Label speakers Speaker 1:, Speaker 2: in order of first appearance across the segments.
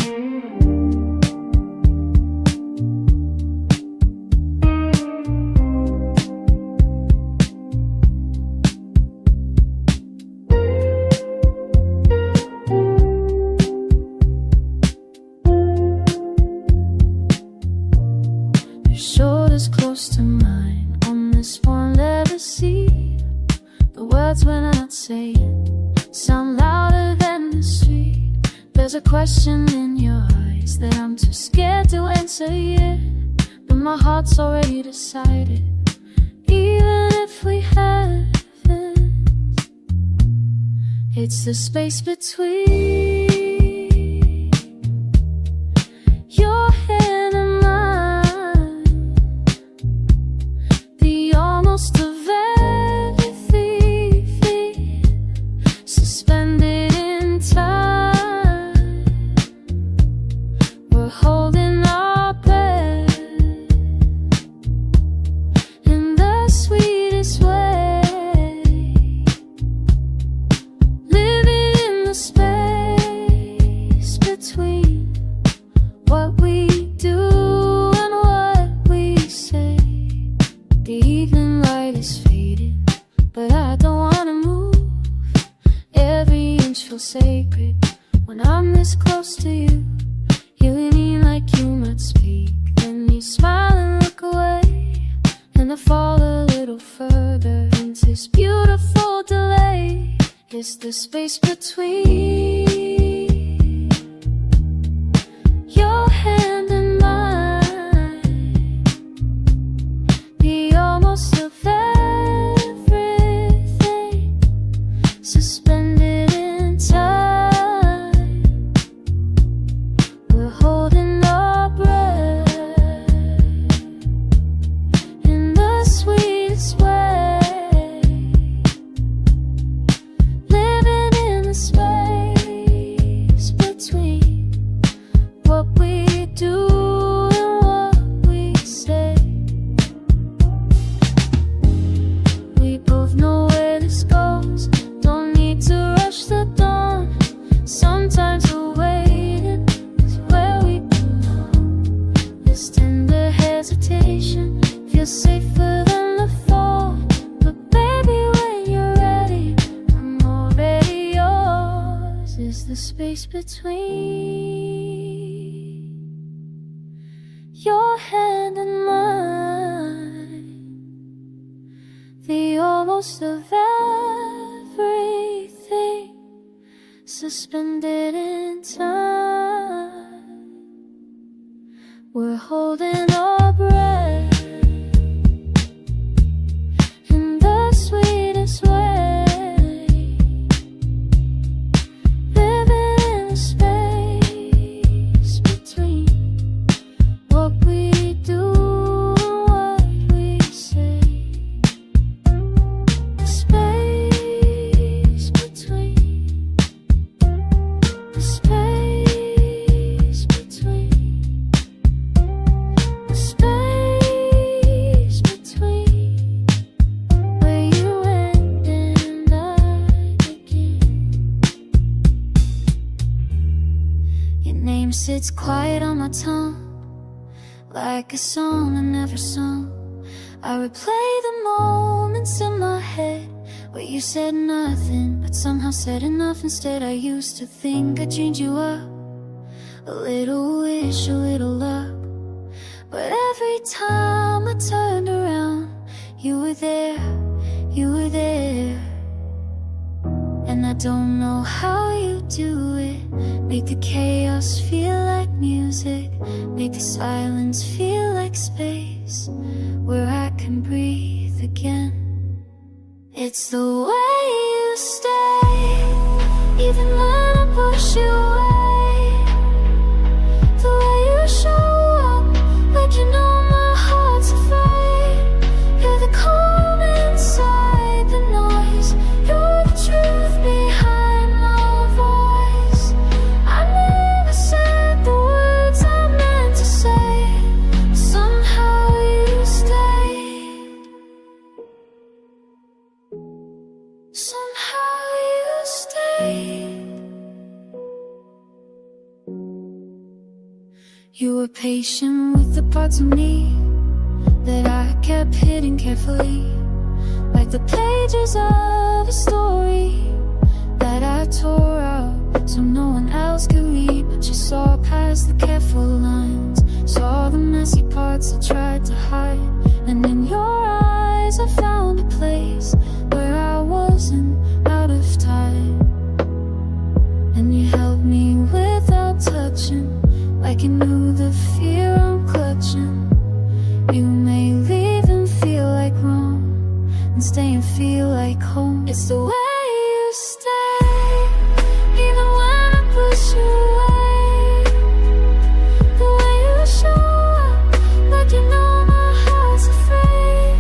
Speaker 1: Your shoulders close to mine on this one-letter C. The words we're not saying sound louder than the street. There's a question in your eyes that I'm too scared to answer yet, but my heart's already decided. Even if we haven't, it's the space between your hand and mine, the almost of everything suspended in time. We're holding our breath in the sweetest way, living in the space between what we do and what we say. The evening light is fading, but I don't wanna move. Every inch feels sacred when I'm this close to you. You lean like you might speak, then you smile and look away, and I fall a little further into this beautiful delay. It's the space between your hand and mine, the almost of everything suspended in time. We're holding our breath in the sweetest way, living in the space between what we do and what we say. We both know where this goes, don't need to rush the dawn. Sometimes the waiting is where we belong. This tender hesitation feels safer than the fall. But baby, when you're ready, I'm already yours. Is the space between your hand and mine, the almost of everything suspended in time. We're holding our breath in the sweetest way, living in the space between what we do and what we say. The space between, the space between, the space between where you end and I begin. Your name sits quiet on my tongue, like a song I never sung. I replay the moments in my head where you said nothing, but somehow said enough instead. I used to think I'd change you up, a little wish, a little love. But every time I turned around, you were there, you were there. And I don't know how you do it. Make the chaos feel like music, make the silence feel like space where I can breathe again. It's the way you stay, even when I push you away. The way you show up when you know my heart's afraid. You're the calm inside the noise, you're the truth behind my voice. I never said the words I meant to say, but somehow you stayed. Somehow you stayed. You were patient with the parts of me that I kept hidden carefully, like the pages of a story that I tore out so no one else could read. But you saw past the careful lines, saw the messy parts I tried to hide. And in your eyes I found a place where I wasn't out of time. And you held me without touching, like you knew the fear I'm clutching. You may leave and feel like wrong, and stay and feel like home. It's the way you stay, even when I push you away. The way you show up, like you know my heart's afraid.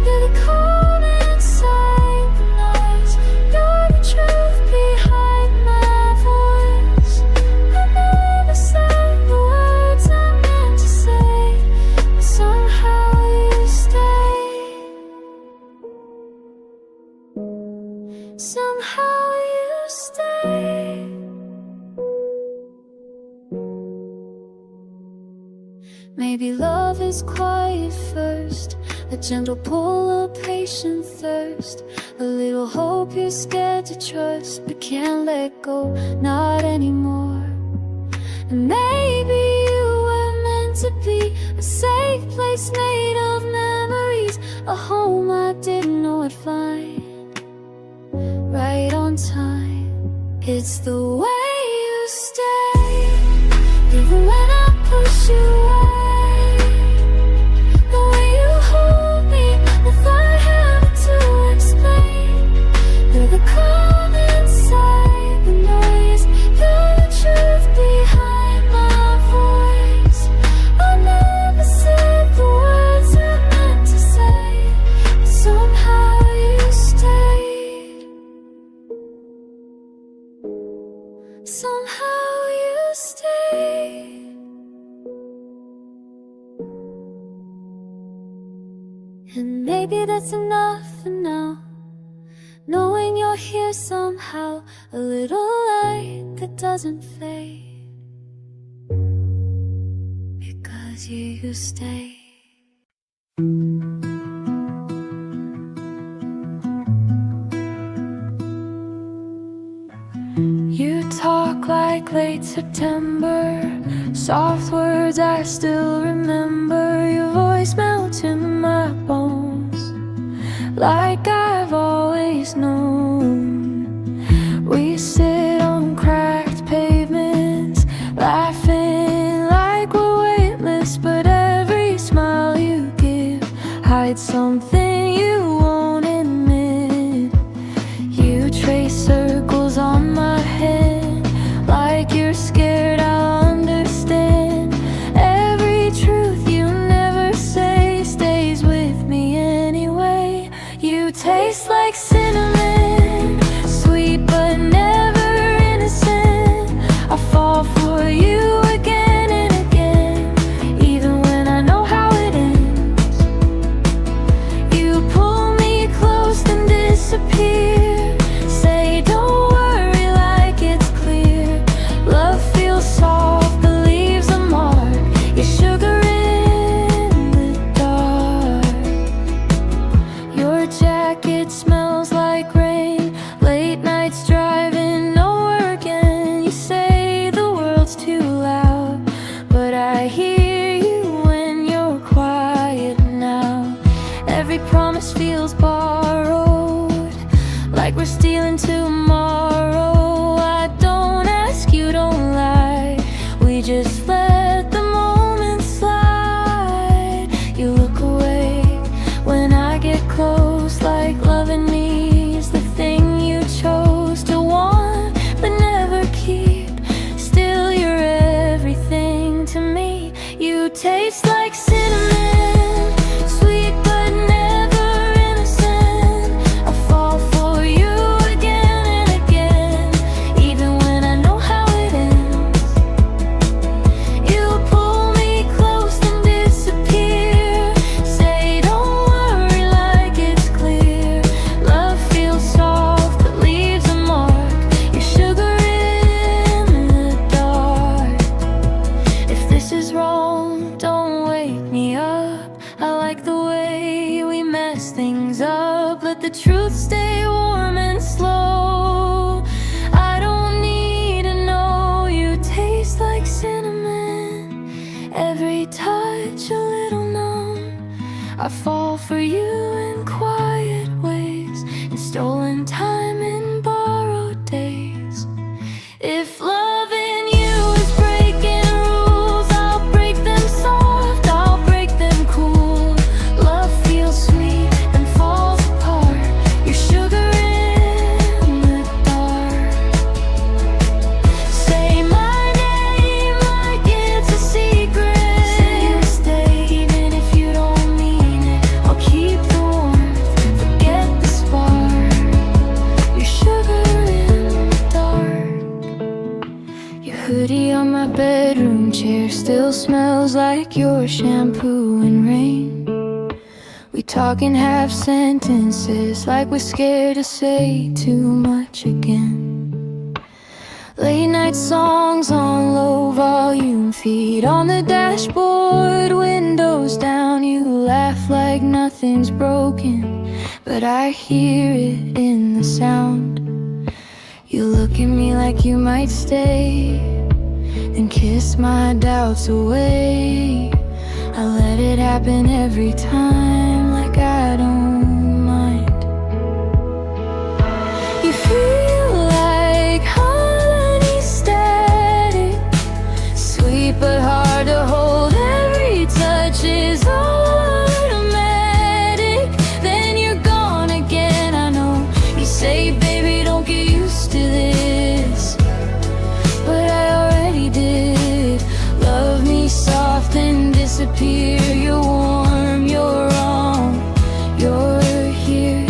Speaker 1: You're the calm inside the noise, you're the truth behind my voice. I never said the words I meant to say, but somehow you stay. Somehow you stay. Maybe love is quiet first, a gentle pull, a patient thirst, a little hope you're scared to trust but can't let go, not anymore. And maybe you were meant to be a safe place made of memories, a home I didn't know I'd find, right on time. It's the way you stay, even when I push you away. The way you hold me without having to explain. You're the calm inside the noise, you're the truth behind my voice. I never said the words I meant to say, but somehow you stayed. Somehow you stayed. And maybe that's enough for now, knowing you're here somehow, a little light that doesn't fade, because you stay. You talk like late September, soft words I still remember. Your voice melts in my bones, like I've always known. We sit on cracked pavements, laughing like we're weightless, but every smile you give hides something you won't admit. You trace circles on my head, like you're scared I'll understand. Every truth you never say stays with me anyway. You take I fall for you in quiet ways, in stolen time, in borrowed days. If loving you is breaking rules, I'll break them soft, I'll break them cool. Love feels sweet and falls apart. You're sugar in the dark. Say my name like it's a secret. Say you'll stay even if you don't mean it. I'll keep the warmth, forget the spark. You're sugar in the dark. Your hoodie on my bedroom chair still smells like your shampoo and rain. We talk in half sentences like we're scared to say too much again. Late night songs on low volume, feet on the dashboard, windows down. You laugh like nothing's broken, but I hear it in the sound. You look at me like you might stay, then kiss my doubts away. I let it happen every time, like I don't mind. You feel like honey static, sweet but hard to hold. Every touch is automatic. Then you're gone again, I know. You say, baby, don't get used to this, but I already did. Love me soft and disappear. You're warm, you're wrong, you're here.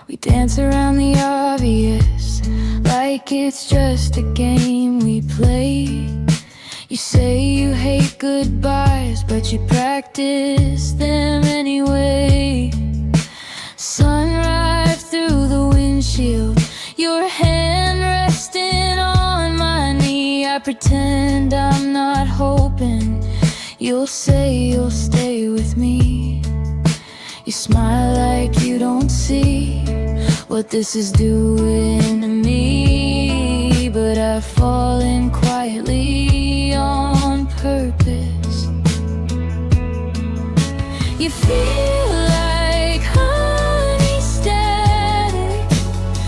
Speaker 1: We dance around the obvious, like it's just a game we play. You say you hate goodbyes, but you practice them anyway. Sunrise through the windshield, your hand resting on my knee. I pretend I'm not hoping you'll say you'll stay with me. You smile like you don't see what this is doing to me, but I've fallen quietly on purpose. You feel like honey static,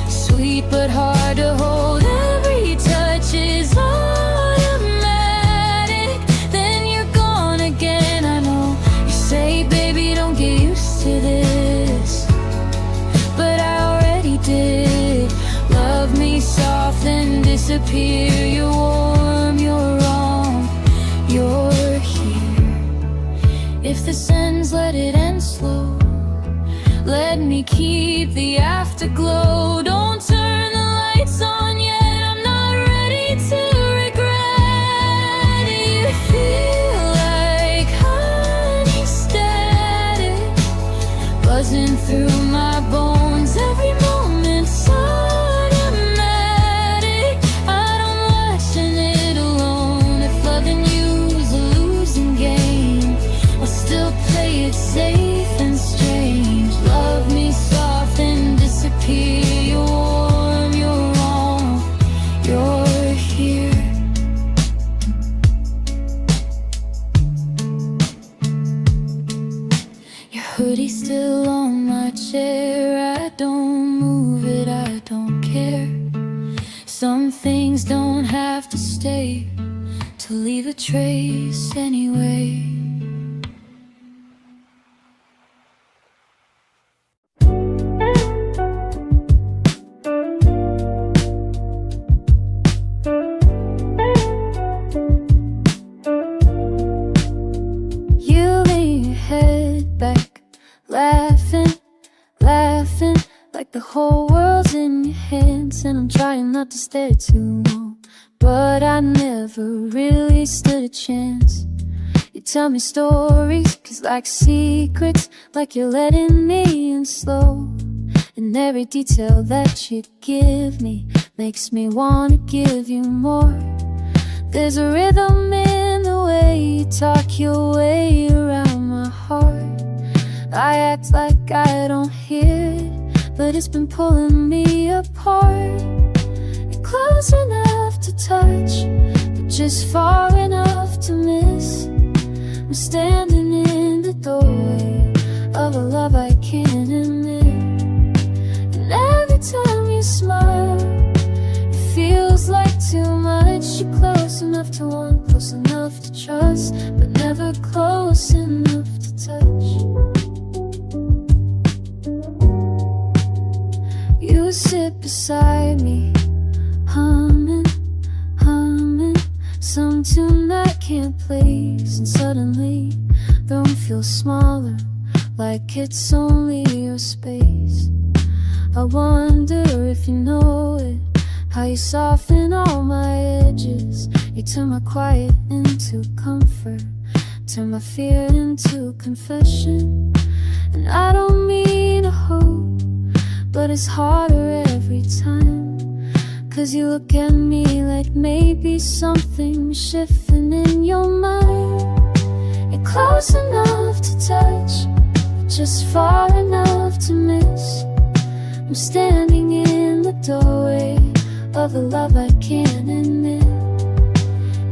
Speaker 1: sweet but hard to hold. Every touch is automatic. Then you're gone again, I know. You say, baby, don't get used to this, but I already did. Love me soft and disappear. You're warm, you're wrong, you're here. If this ends, let it end slow. Let me keep the afterglow. Don't turn the lights on yet, I'm not ready to regret it. You feel like honey static, buzzing through my bones. Every moment's automatic. I don't watching it alone. If loving you's a losing game, I'll still play it safe and strange. Love me soft and disappear. You're warm, you're wrong, you're here. Your hoodie still on my chair. I don't move it, I don't care. Some things don't have to stay to leave a trace anyway. You lean your head back, laughing, laughing, like the whole world's in your hands. And I'm trying not to stare too long, but I never really stood a chance. You tell me stories, 'cause like secrets, like you're letting me in slow. And every detail that you give me makes me wanna give you more. There's a rhythm in the way you talk your way around my heart. I act like I don't hear it, but it's been pulling me apart. You're close enough to touch, but just far enough to miss. I'm standing in the doorway of a love I can't admit. And every time you smile, it feels like too much. You're close enough to want, close enough to trust, but never close enough to touch. You sit beside me, humming, humming some tune I can't place, and suddenly the room feels smaller, like it's only your space. I wonder if you know it, how you soften all my edges. You turn my quiet into comfort, turn my fear into confession. And I don't mean to hope, but it's harder every time. 'Cause you look at me like maybe something's shifting in your mind. You're close enough to touch, just far enough to miss. I'm standing in the doorway of a love I can't admit.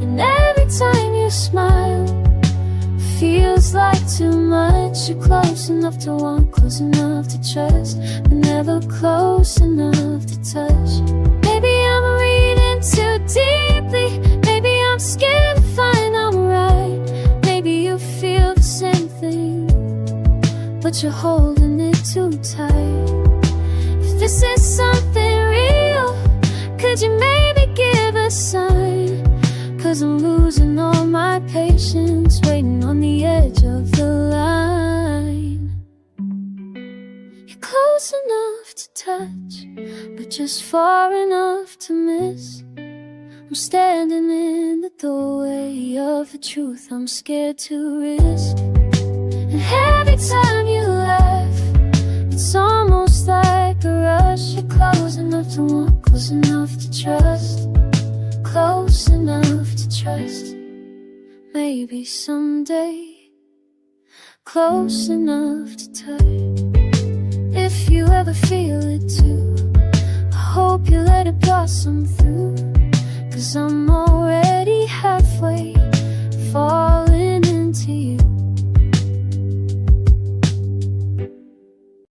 Speaker 1: And every time you smile, feels like too much. You're close enough to want, close enough to trust, but never close enough to touch. Maybe I'm reading too deeply, maybe I'm scared to find I'm right. Maybe you feel the same thing, but you're holding it too tight. If this is something real, could you maybe give a sign? 'Cause I'm losing all my patience, waiting on the edge of the line. You're close enough to touch, but just far enough to miss. I'm standing in the doorway of the truth I'm scared to risk. And every time you laugh, it's almost like a rush. You're close enough to want, close enough to trust, close enough to trust. Maybe someday, close enough to touch. If you ever feel it too, I hope you let it blossom through.